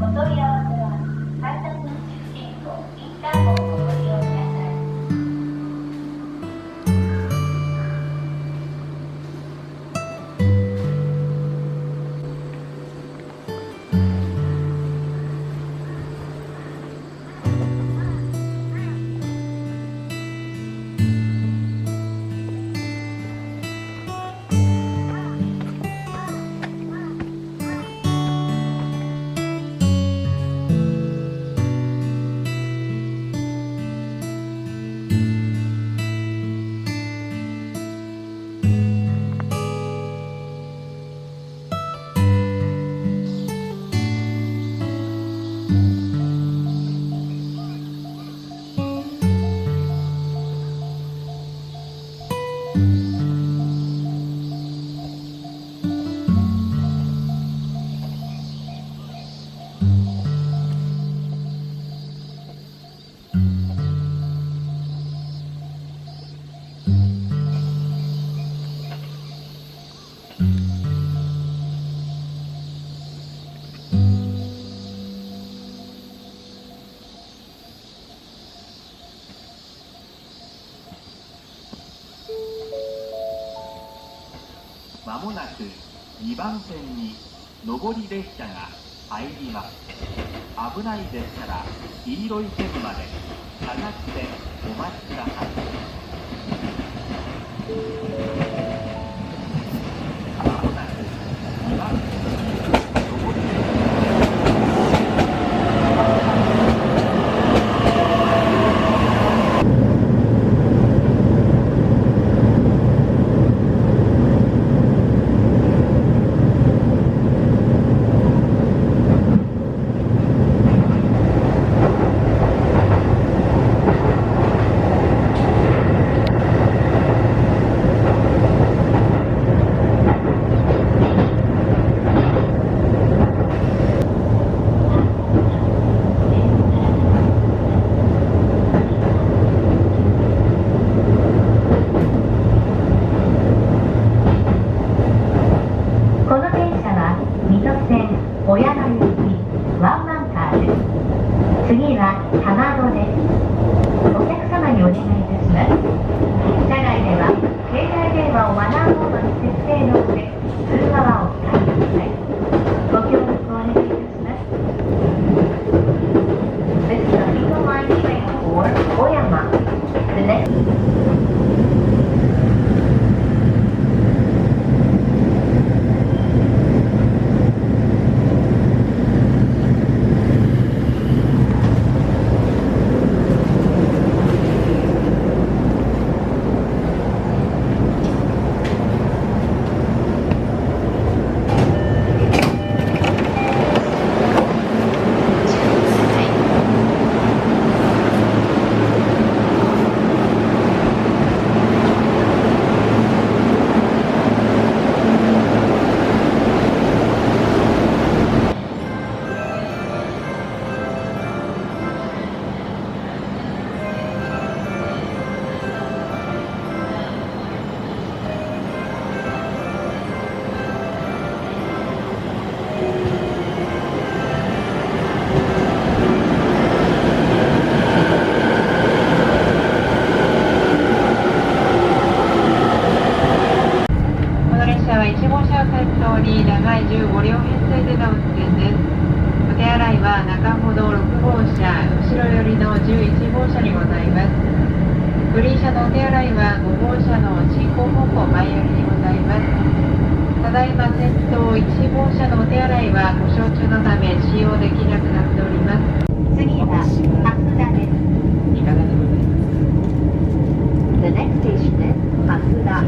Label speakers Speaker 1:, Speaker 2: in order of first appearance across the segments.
Speaker 1: お問い合わせは改札口付近のインターホンをご利用ください。
Speaker 2: まもなく2番線に上り列車が入ります。危ないですから黄色い線まで下がってお待ちください。まもなく2番線に上り列車
Speaker 1: この電車は水戸線小山行きワンマンカーです。次は浜戸です。お客様にお願いいたします。車内では携帯電話をマナーモードに設定の上、通話はお控えください。ご協力お願いいたします。This is the水戸line train for Oyama. The next
Speaker 3: この列車は1号車を先頭に長い15両編成での運転です。お手洗いは中ほど6号車、後ろ寄りの11号車にございます。グリーン車のお手洗いは5号車の進行方向前寄りにございます。ただいま先頭1号車のお手洗いは故障中のため使用できなくなっております。
Speaker 1: 次は蓮田です。The next station is 蓮田。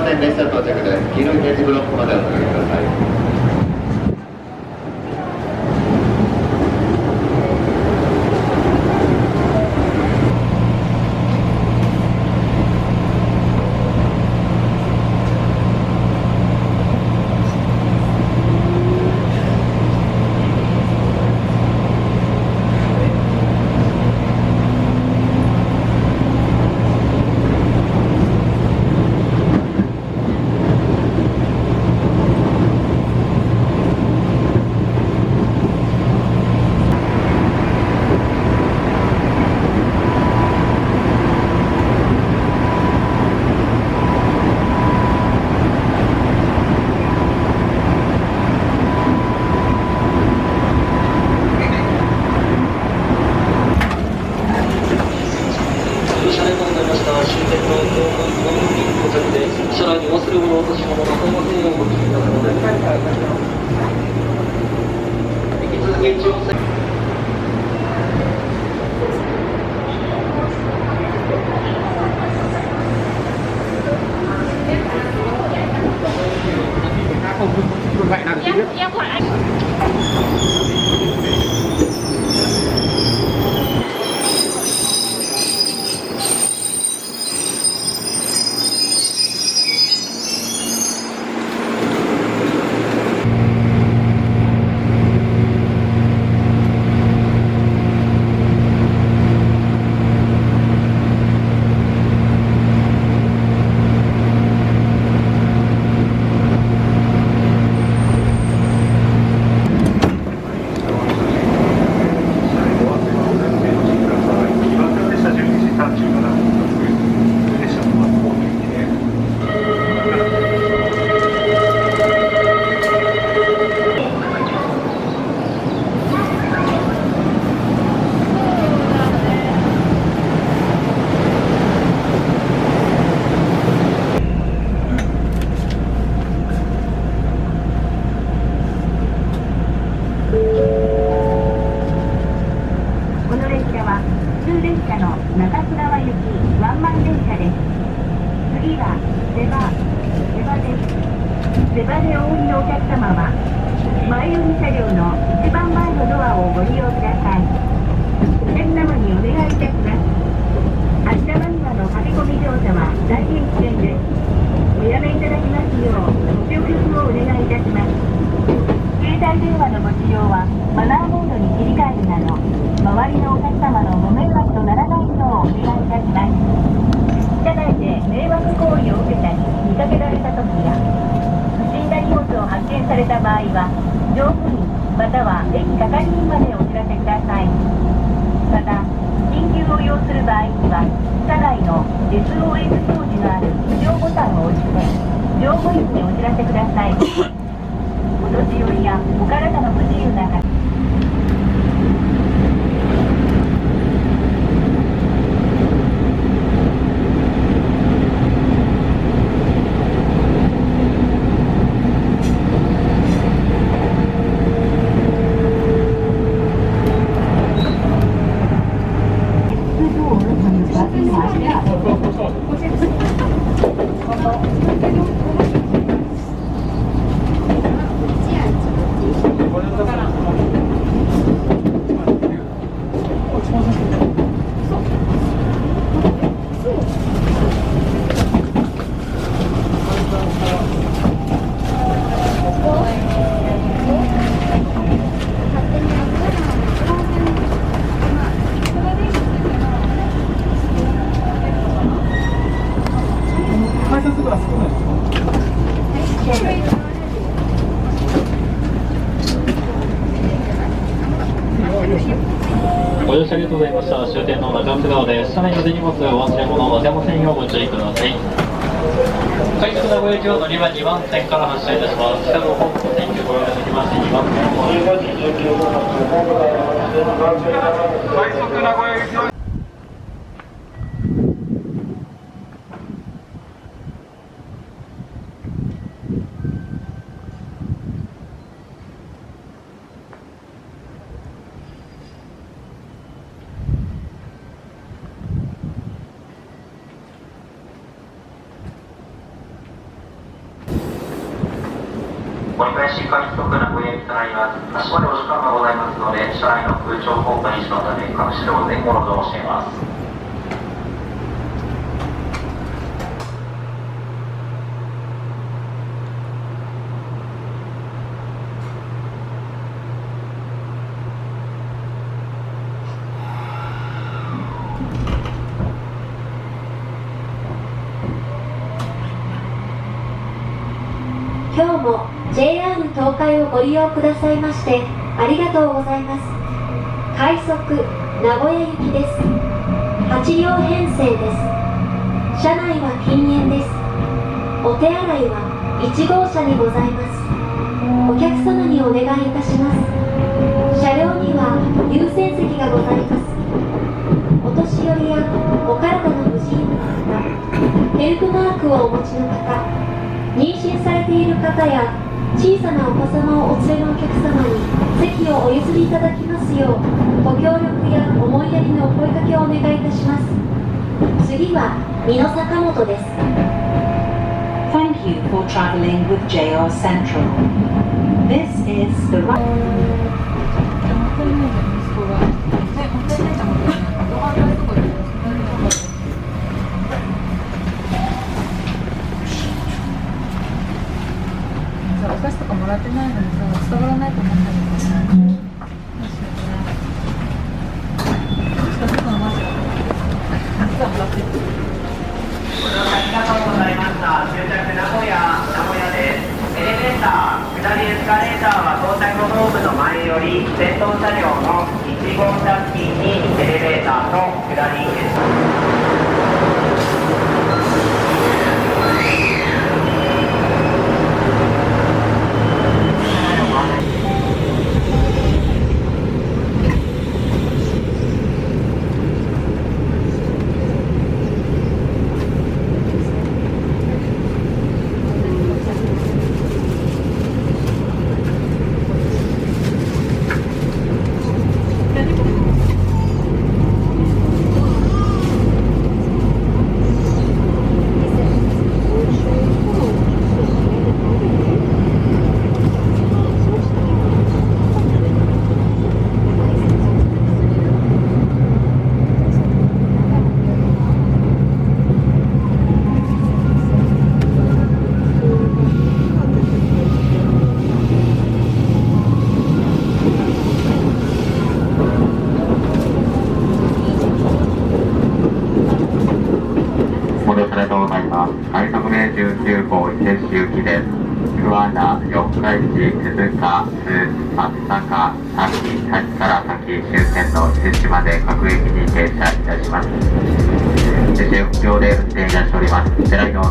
Speaker 4: 線列車到着です。黄色い点字ブロックまでお下がりください。
Speaker 1: 出羽でお降りのお客様は前寄り車両の一番前のドアをご利用ください。お客様にお願いいたします。芦田マニアの駆け込み乗車は大変危険です。おやめいただきますようご協力をお願いいたします。携帯電話のご使用はマナーモードに切り替えるなど周りのお客様のご迷惑とならないようお願いいたします。車内で迷惑行為を受けたり見かけられた時や不審な荷物を発見された場合は乗務員または駅係員までお知らせください。また緊急を要する場合には車内の SOS 表示のある非常ボタンを押して乗務員にお知らせください。お年寄りやお体の不自由な方
Speaker 5: ご乗車ありがとうございました。終点の中津川です。車内の手荷物お忘れ物忘れませんようご注意ください。快速名古屋行きは乗り場2番線から発車いたします。北の方向天気をご覧いただきまして2番線快速名古屋行きは
Speaker 6: 林海徳名古屋行きとなります。足までお時間がございますので、車内の空調効果維持のため各車両前後の動をしています。
Speaker 7: 今日も JR 東海をご利用くださいましてありがとうございます。快速名古屋行きです。8両編成です。車内は禁煙です。お手洗いは1号車にございます。お客様にお願いいたします。車両には優先席がございます。お年寄りやお体の不自由な方、ヘルプマークをお持ちの方、妊娠されている方や小さなお子様をお連れのお客様に席をお譲りいただきますようご協力や思いやりのお声掛けをお願いいたします。次は美濃坂本です。
Speaker 8: Thank you for traveling with JR Central. This is the right.
Speaker 9: お菓子とかもらってないのにさ、伝わらないと思ったんだけど、どうしようかな。近づくのマジだ。実はもらってる。
Speaker 6: ご乗車ありがとうございました。終着名古屋です。エレベーター、下りエスカレーターは到着ホームの前より先頭車両の1号車付近にエレベーターと下りです。
Speaker 4: 快速名19号伊勢市行きです。桑名、四日市、鈴鹿、津、松阪、滝から先終点の伊勢市まで各駅に停車いたします。伊勢市運行で運転いたしております。寺井の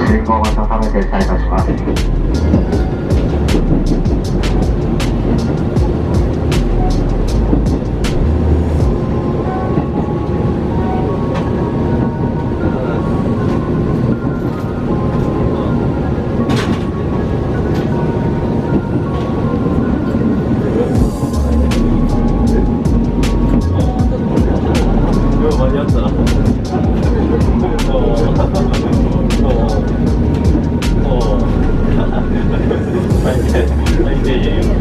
Speaker 4: 信号待ちのため停車いたします。
Speaker 5: 最低限